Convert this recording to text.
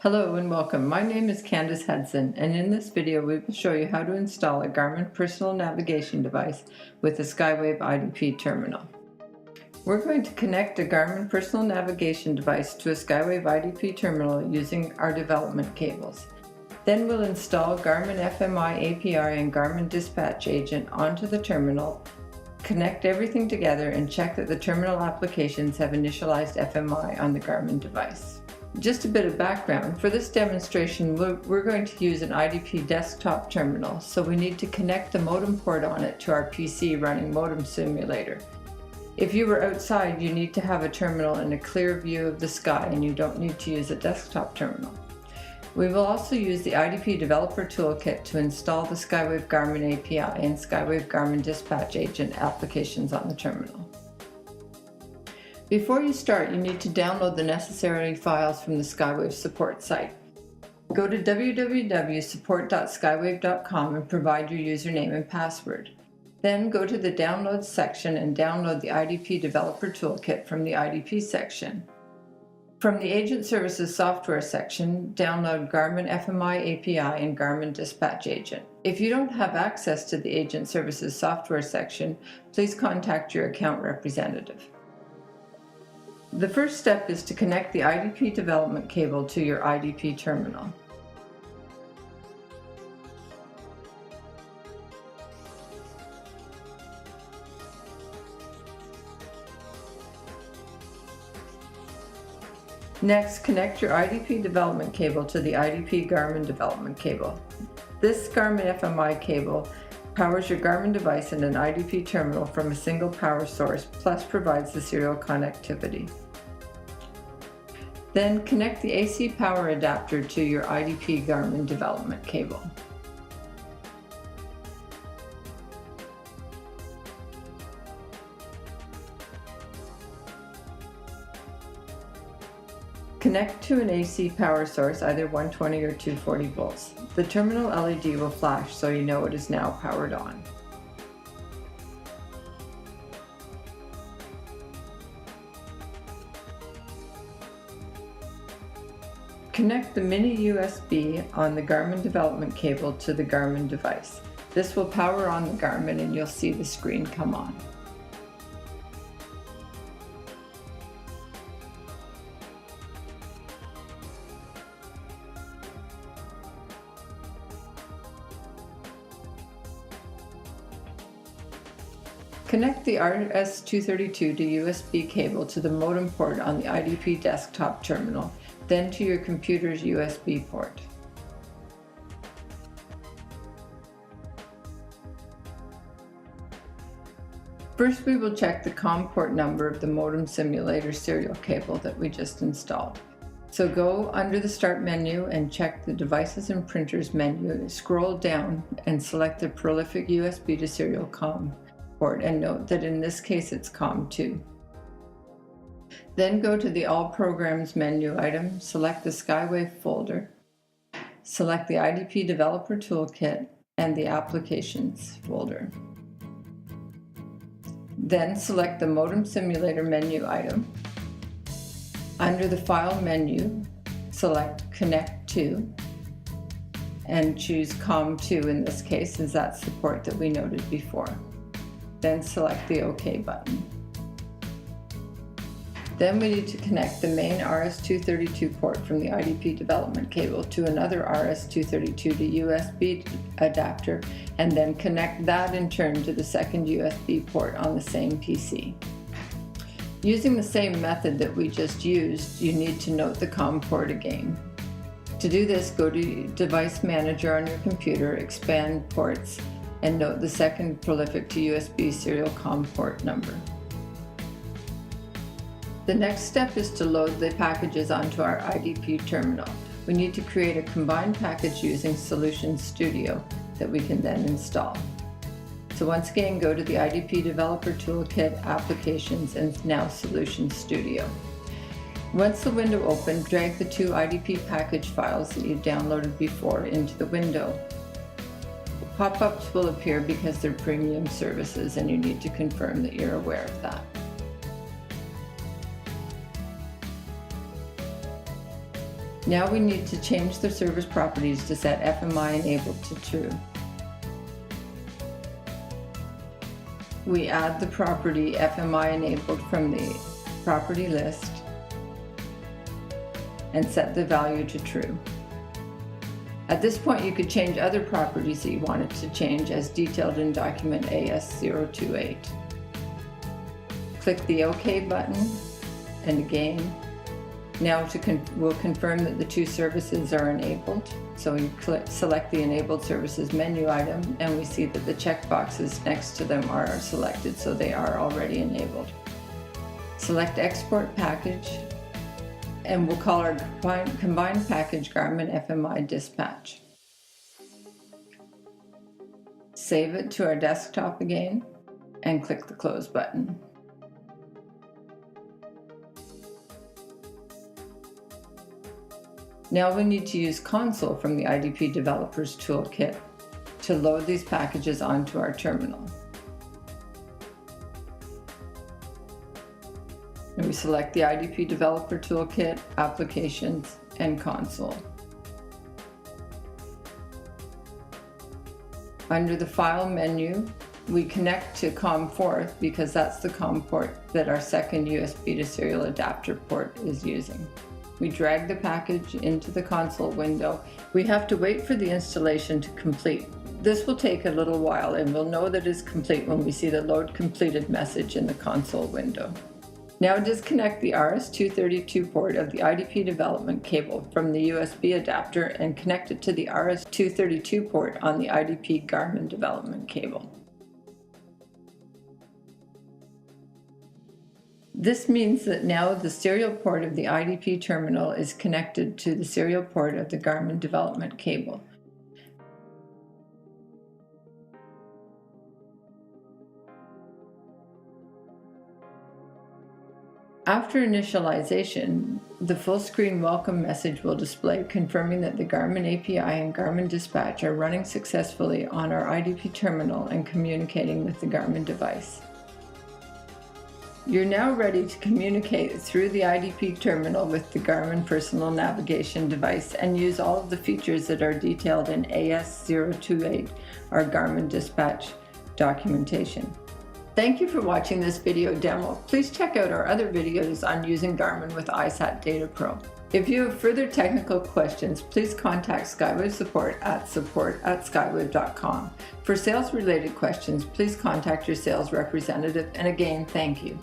Hello and welcome. My name is Candace Hudson, and in this video we will show you how to install a Garmin personal navigation device with a Skywave IDP terminal. We're going to connect a Garmin personal navigation device to a Skywave IDP terminal using our development cables. Then we'll install Garmin FMI API and Garmin Dispatch Agent onto the terminal, connect everything together, and check that the terminal applications have initialized FMI on the Garmin device. Just a bit of background. For this demonstration, we're going to use an IDP desktop terminal, so we need to connect the modem port on it to our PC running Modem Simulator. If you were outside, you need to have a terminal and a clear view of the sky, and you don't need to use a desktop terminal. We will also use the IDP Developer Toolkit to install the Skywave Garmin API and Skywave Garmin Dispatch Agent applications on the terminal. Before you start, you need to download the necessary files from the Skywave support site. Go to www.support.skywave.com and provide your username and password. Then go to the Downloads section and download the IDP Developer Toolkit from the IDP section. From the Agent Services Software section, download Garmin FMI API and Garmin Dispatch Agent. If you don't have access to the Agent Services Software section, please contact your account representative. The first step is to connect the IDP development cable to your IDP terminal. Next, connect your IDP development cable to the IDP Garmin development cable. This Garmin FMI cable powers your Garmin device and an IDP terminal from a single power source, plus provides the serial connectivity. Then connect the AC power adapter to your IDP Garmin development cable. Connect to an AC power source, either 120 or 240 volts. The terminal LED will flash so you know it is now powered on. Connect the mini USB on the Garmin development cable to the Garmin device. This will power on the Garmin and you'll see the screen come on. Connect the RS-232 to USB cable to the modem port on the IDP desktop terminal, then to your computer's USB port. First, we will check the COM port number of the Modem Simulator serial cable that we just installed. So go under the Start menu and check the Devices and Printers menu, scroll down and select the Prolific USB to Serial COM port, and note that in this case it's COM2. Then go to the All Programs menu item, select the Skywave folder, select the IDP Developer Toolkit and the Applications folder. Then select the Modem Simulator menu item. Under the File menu, select Connect to and choose COM2 in this case, as that's the port that we noted before. Then select the OK button. Then we need to connect the main RS-232 port from the IDP development cable to another RS-232 to USB adapter, and then connect that in turn to the second USB port on the same PC. Using the same method that we just used, you need to note the COM port again. To do this, go to Device Manager on your computer, expand ports, and note the second Prolific to USB serial COM port number. The next step is to load the packages onto our IDP terminal. We need to create a combined package using Solution Studio that we can then install. So once again, go to the IDP Developer Toolkit, Applications, and now Solution Studio. Once the window opens, drag the two IDP package files that you downloaded before into the window. Pop-ups will appear because they're premium services, and you need to confirm that you're aware of that. Now we need to change the service properties to set FMI enabled to true. We add the property FMI enabled from the property list and set the value to true. At this point, you could change other properties that you wanted to change as detailed in document AS028. Click the OK button, and again. Now we'll confirm that the two services are enabled. So we select the Enabled Services menu item, and we see that the checkboxes next to them are selected, so they are already enabled. Select Export Package, and we'll call our combined package Garmin FMI Dispatch. Save it to our desktop again, and click the Close button. Now we need to use Console from the IDP Developers Toolkit to load these packages onto our terminal. And we select the IDP Developer Toolkit, Applications, and Console. Under the File menu, we connect to COM4 because that's the COM port that our second USB to serial adapter port is using. We drag the package into the console window. We have to wait for the installation to complete. This will take a little while, and we'll know that it's complete when we see the Load Completed message in the console window. Now disconnect the RS-232 port of the IDP development cable from the USB adapter and connect it to the RS-232 port on the IDP Garmin development cable. This means that now the serial port of the IDP terminal is connected to the serial port of the Garmin development cable. After initialization, the full screen welcome message will display confirming that the Garmin API and Garmin Dispatch are running successfully on our IDP terminal and communicating with the Garmin device. You're now ready to communicate through the IDP terminal with the Garmin personal navigation device and use all of the features that are detailed in AS028, our Garmin Dispatch documentation. Thank you for watching this video demo. Please check out our other videos on using Garmin with iSat Data Pro. If you have further technical questions, please contact Skywave support at support@skywave.com. For sales-related questions, please contact your sales representative, and again, thank you.